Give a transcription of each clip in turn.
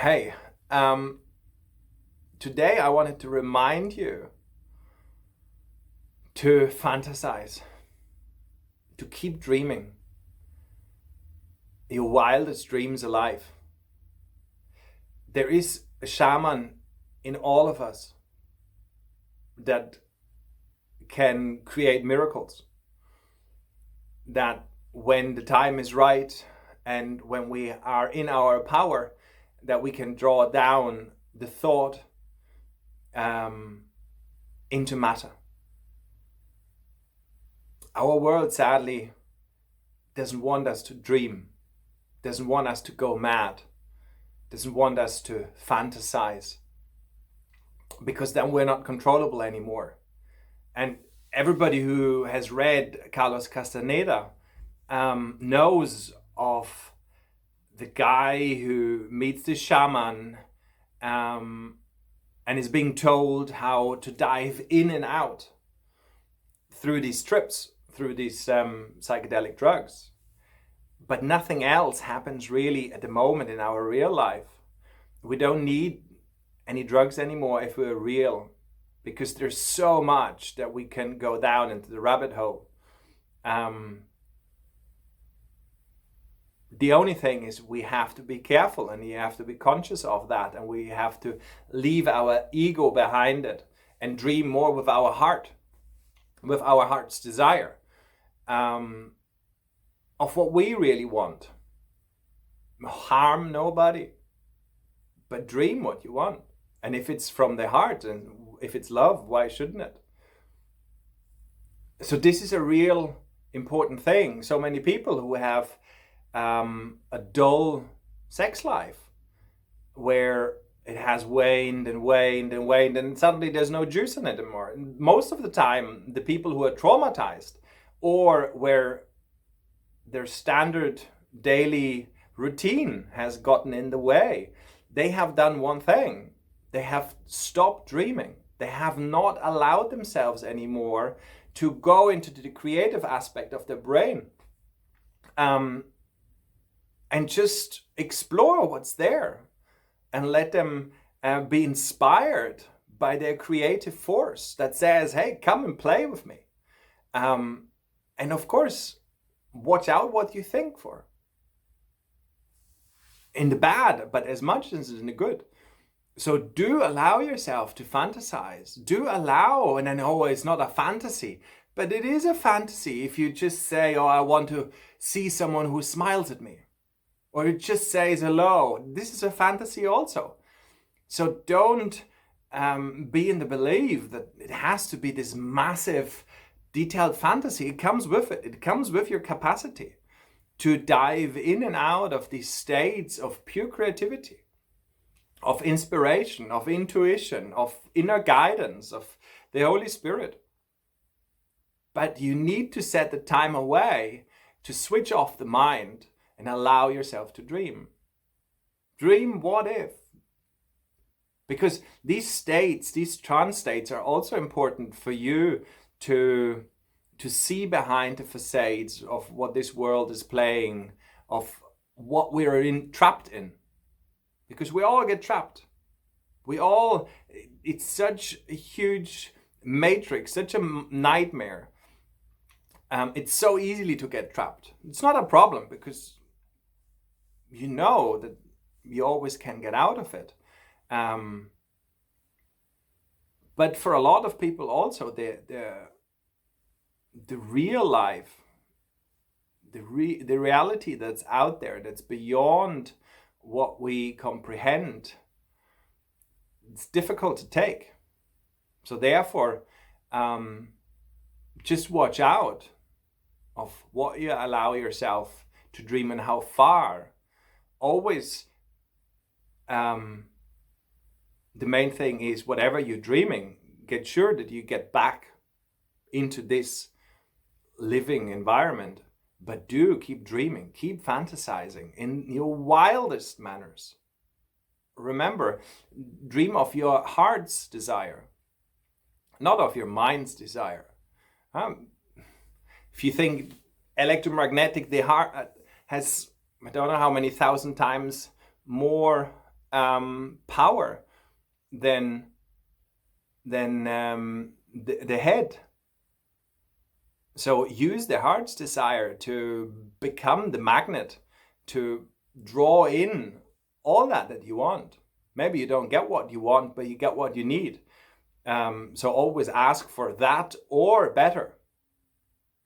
Hey, today I wanted to remind you to fantasize, to keep dreaming your wildest dreams alive. There is a shaman in all of us that can create miracles, that when the time is right and when we are in our power, that we can draw down the thought into matter. Our world sadly doesn't want us to dream, doesn't want us to go mad, doesn't want us to fantasize, because then we're not controllable anymore. And everybody who has read Carlos Castaneda knows of the guy who meets the shaman and is being told how to dive in and out through these trips, through these psychedelic drugs. But nothing else happens really at the moment in our real life. We don't need any drugs anymore if we're real, because there's so much that we can go down into the rabbit hole. The only thing is we have to be careful and we have to be conscious of that, and we have to leave our ego behind it and dream more with our heart, with our heart's desire of what we really want. Harm nobody, but dream what you want. And if it's from the heart and if it's love, why shouldn't it? So this is a real important thing. So many people who have a dull sex life where it has waned and waned and waned, and suddenly there's no juice in it anymore. Most of the time, the people who are traumatized or where their standard daily routine has gotten in the way, they have done one thing. They have stopped dreaming. They have not allowed themselves anymore to go into the creative aspect of their brain and just explore what's there and let them be inspired by their creative force that says, hey, come and play with me. And of course, watch out what you think for. In the bad, but as much as in the good. So do allow yourself to fantasize. Do allow, and I know it's not a fantasy, but it is a fantasy if you just say, oh, I want to see someone who smiles at me. Or it just says hello. This is a fantasy also. So don't be in the belief that it has to be this massive, detailed fantasy. It comes with it. It comes with your capacity to dive in and out of these states of pure creativity, of inspiration, of intuition, of inner guidance, of the Holy Spirit. But you need to set the time away to switch off the mind and allow yourself to dream. Dream what if? Because these states, these trance states, are also important for you to see behind the facades of what this world is playing, of what we're trapped in. Because we all get trapped. It's such a huge matrix, such a nightmare. It's so easily to get trapped. It's not a problem because you know that you always can get out of it. But for a lot of people also, the real life, the reality that's out there, that's beyond what we comprehend, it's difficult to take. So therefore, just watch out of what you allow yourself to dream and how far. Always, the main thing is whatever you're dreaming, get sure that you get back into this living environment. But do keep dreaming, keep fantasizing in your wildest manners. Remember, dream of your heart's desire, not of your mind's desire. If you think electromagnetic, the heart has, I don't know how many thousand times more power than the head. So use the heart's desire to become the magnet, to draw in all that you want. Maybe you don't get what you want, but you get what you need. So always ask for that or better.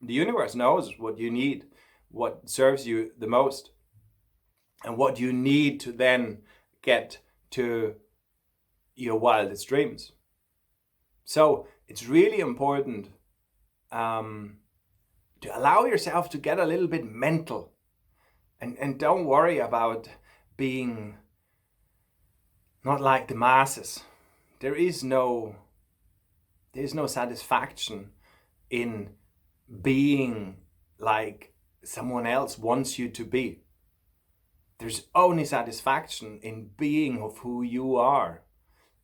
The universe knows what you need, what serves you the most, and what you need to then get to your wildest dreams. So it's really important to allow yourself to get a little bit mental, and don't worry about being not like the masses. There's no satisfaction in being like someone else wants you to be. There's only satisfaction in being of who you are.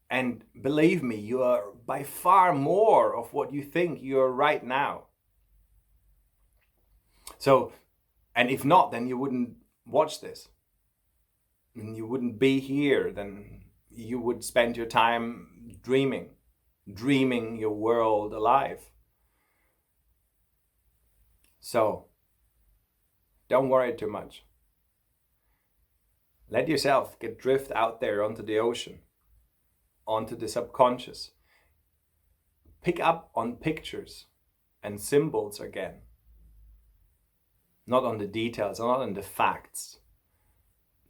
And believe me, you are by far more of what you think you are right now. So, and if not, then you wouldn't watch this. And you wouldn't be here. Then you would spend your time dreaming your world alive. So, don't worry too much. Let yourself drift out there onto the ocean, onto the subconscious. Pick up on pictures and symbols again. Not on the details, not on the facts.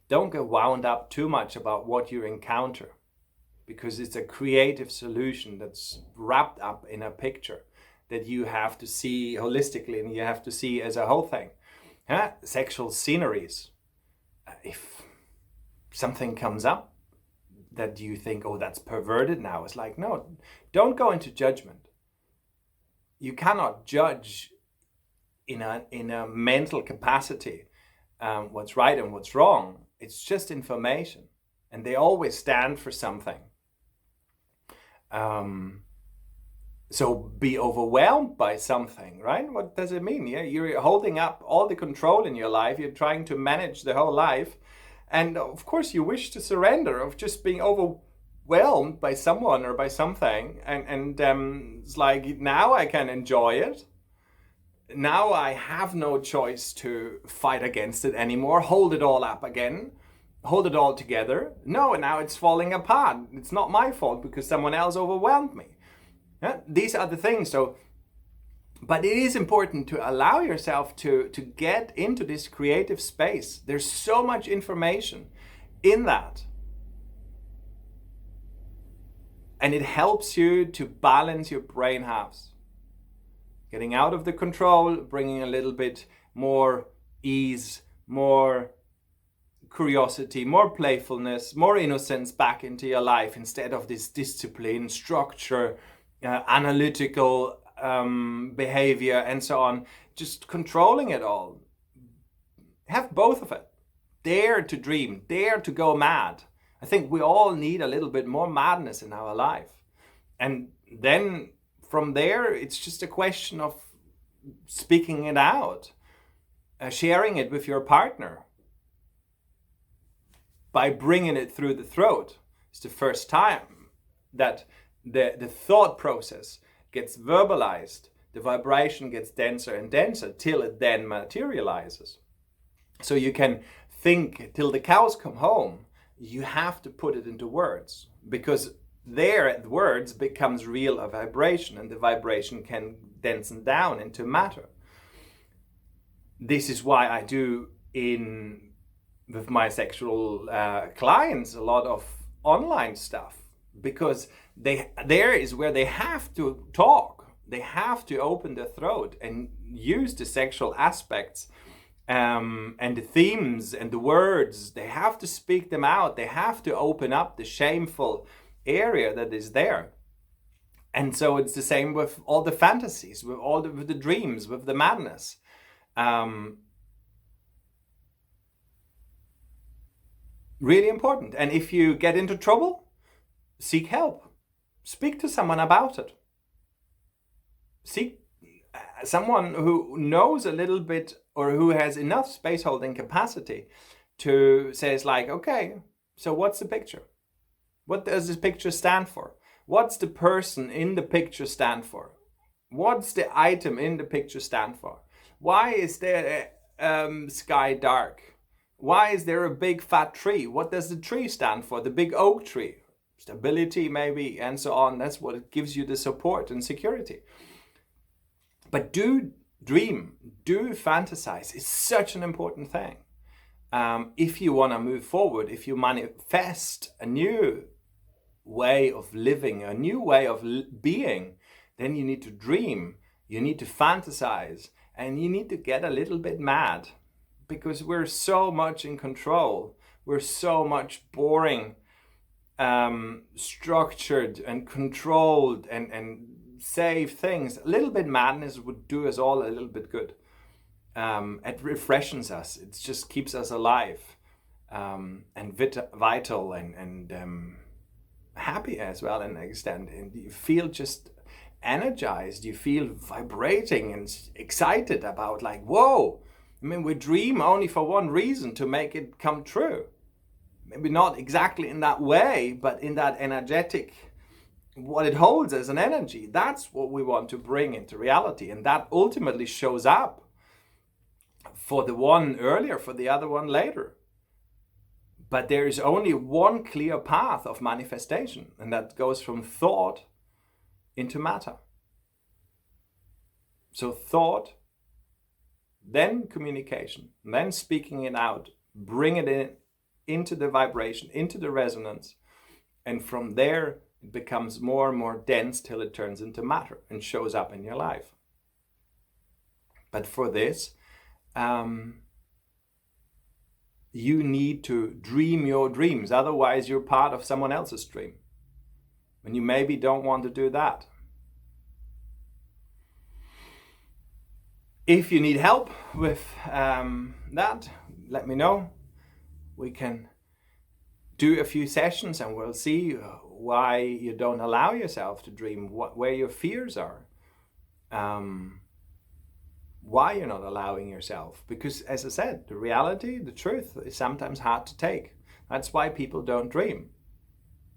Don't get wound up too much about what you encounter, because it's a creative solution that's wrapped up in a picture that you have to see holistically and you have to see as a whole thing. Sexual sceneries. If something comes up that you think, oh, that's perverted now, it's like, no, don't go into judgment. You cannot judge in a mental capacity what's right and what's wrong. It's just information, and they always stand for something. So be overwhelmed by something, right? What does it mean? Yeah, you're holding up all the control in your life. You're trying to manage the whole life. And of course you wish to surrender of just being overwhelmed by someone or by something. And it's like, now I can enjoy it. Now I have no choice to fight against it anymore. Hold it all up again. Hold it all together. No, now it's falling apart. It's not my fault because someone else overwhelmed me. Yeah? These are the things. So, but it is important to allow yourself to get into this creative space. There's so much information in that. And it helps you to balance your brain halves. Getting out of the control, bringing a little bit more ease, more curiosity, more playfulness, more innocence back into your life instead of this discipline, structure, analytical behavior and so on. Just controlling it all. Have both of it. Dare to dream, dare to go mad. I think we all need a little bit more madness in our life. And then from there, it's just a question of speaking it out, sharing it with your partner. By bringing it through the throat, it's the first time that the thought process gets verbalized, the vibration gets denser and denser till it then materializes. So you can think till the cows come home. You have to put it into words, because there the words becomes real a vibration, and the vibration can densen down into matter. This is why I do with my sexual clients a lot of online stuff, because there is where they have to talk. They have to open their throat and use the sexual aspects and the themes and the words. They have to speak them out. They have to open up the shameful area that is there. And so it's the same with all the fantasies, with the dreams, with the madness. Really important. And if you get into trouble, seek help. Speak to someone about it. Seek someone who knows a little bit or who has enough space holding capacity to say, it's like, okay, So what's the picture? What does this picture stand for? What's the person in the picture stand for? What's the item in the picture stand for? Why is there a sky dark? Why is there a big fat tree? What does the tree stand for? The big oak tree. Stability maybe, and so on. That's what it gives you, the support and security. But do dream, do fantasize. It's such an important thing. If you want to move forward, if you manifest a new way of living, a new way of being, then you need to dream, you need to fantasize, and you need to get a little bit mad, because we're so much in control. We're so much boring, structured and controlled and safe things. A little bit madness would do us all a little bit good. It refreshes us. It just keeps us alive, and vital and happy as well in an extent. And you feel just energized. You feel vibrating and excited about, like, whoa. I mean, we dream only for one reason, to make it come true. Maybe not exactly in that way, but in that energetic, what it holds as an energy. That's what we want to bring into reality. And that ultimately shows up for the one earlier, for the other one later. But there is only one clear path of manifestation, and that goes from thought into matter. So thought, then communication, then speaking it out, bring it into the vibration, into the resonance, and from there it becomes more and more dense till it turns into matter and shows up in your life. But for this, you need to dream your dreams. Otherwise, you're part of someone else's dream. And you maybe don't want to do that. If you need help with that, let me know. We can do a few sessions and we'll see why you don't allow yourself to dream, where your fears are. Why you're not allowing yourself. Because, as I said, the reality, the truth is sometimes hard to take. That's why people don't dream.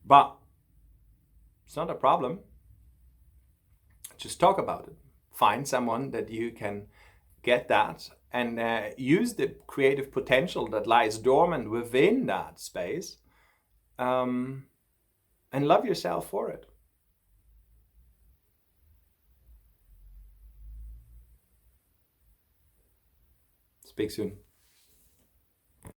But it's not a problem. Just talk about it. Find someone that you can get that, and use the creative potential that lies dormant within that space, and love yourself for it. Speak soon.